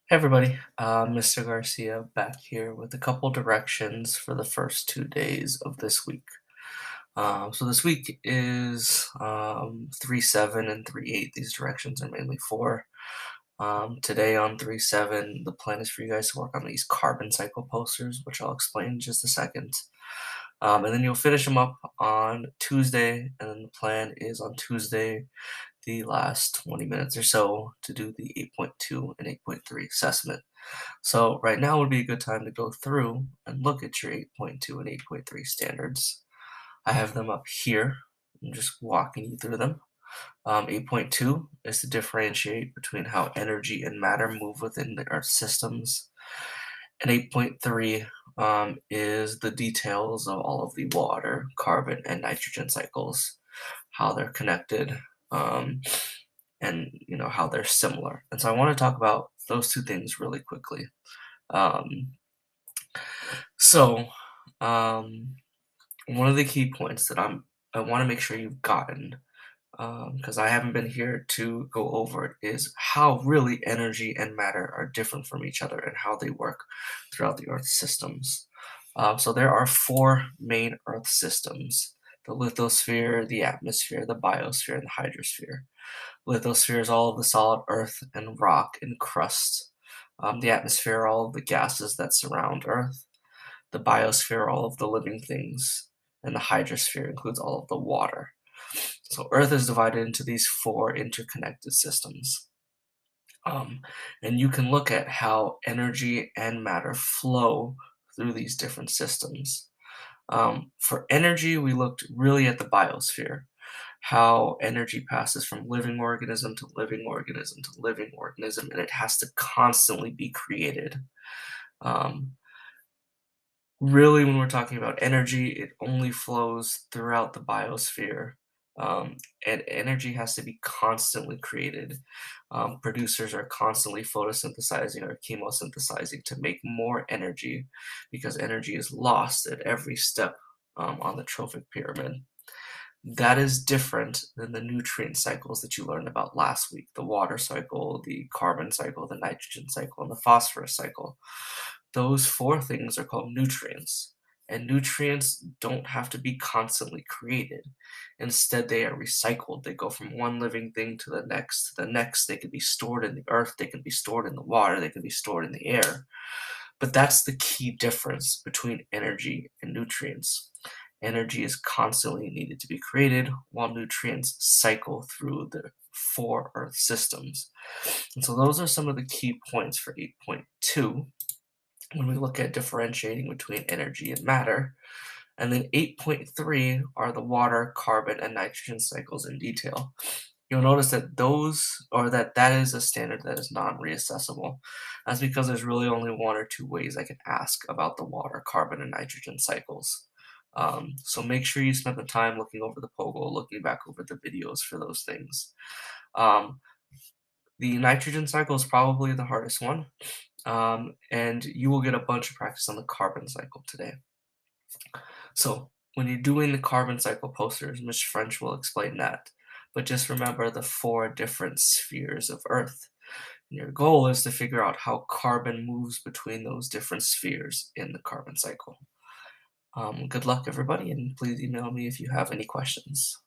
Hey everybody, Mr. Garcia back here with a couple directions for the first 2 days of this week. So this week is 3-7 and 3-8. These directions are mainly for. Today on 3-7, the plan is for you guys to work on these carbon cycle posters, which I'll explain in just a second. And then you'll finish them up on Tuesday, and then the plan is on Tuesday the last 20 minutes or so to do the 8.2 and 8.3 assessment. So right now would be a good time to go through and look at your 8.2 and 8.3 standards. I have them up here. I'm just walking you through them. 8.2 is to differentiate between how energy and matter move within the Earth systems. And 8.3 is the details of all of the water, carbon, and nitrogen cycles, how they're connected, um, and how they're similar. And so I want to talk about those two things really quickly. Um, so, um, One of the key points that I want to make sure you've gotten, because I haven't been here to go over it, is how really energy and matter are different from each other and how they work throughout the Earth systems. So there are four main Earth systems: the lithosphere, the atmosphere, the biosphere, and the hydrosphere. Lithosphere is all of the solid earth and rock and crust. The atmosphere, all of the gases that surround Earth. The biosphere, all of the living things. And the hydrosphere includes all of the water. So Earth is divided into these four interconnected systems. Um, and you can look at how energy and matter flow through these different systems. For energy, we looked really at the biosphere, how energy passes from living organism to living organism to living organism, and it has to constantly be created. Um, Really, when we're talking about energy, it only flows throughout the biosphere, um, and energy has to be constantly created. Producers are constantly photosynthesizing or chemosynthesizing to make more energy because energy is lost at every step on the trophic pyramid. That is different than the nutrient cycles that you learned about last week: the water cycle, the carbon cycle, the nitrogen cycle, and the phosphorus cycle. Those four things are called nutrients. And nutrients don't have to be constantly created. Instead, they are recycled. They go from one living thing to the next, to the next. They can be stored in the earth, they can be stored in the water, they can be stored in the air. But that's the key difference between energy and nutrients. Energy is constantly needed to be created, while nutrients cycle through the four Earth systems. And so those are some of the key points for 8.2 when we look at differentiating between energy and matter. And then 8.3 are the water, carbon, and nitrogen cycles in detail. You'll notice that that is a standard that is non-reassessable. That's because there's really only one or two ways I can ask about the water, carbon, and nitrogen cycles. So make sure you spend the time looking over the Pogo, looking back over the videos for those things. Um, the nitrogen cycle is probably the hardest one, and you will get a bunch of practice on the carbon cycle today. So when you're doing the carbon cycle posters, Mr. French will explain that. But just remember the four different spheres of Earth. And your goal is to figure out how carbon moves between those different spheres in the carbon cycle. Good luck, everybody, and please email me if you have any questions.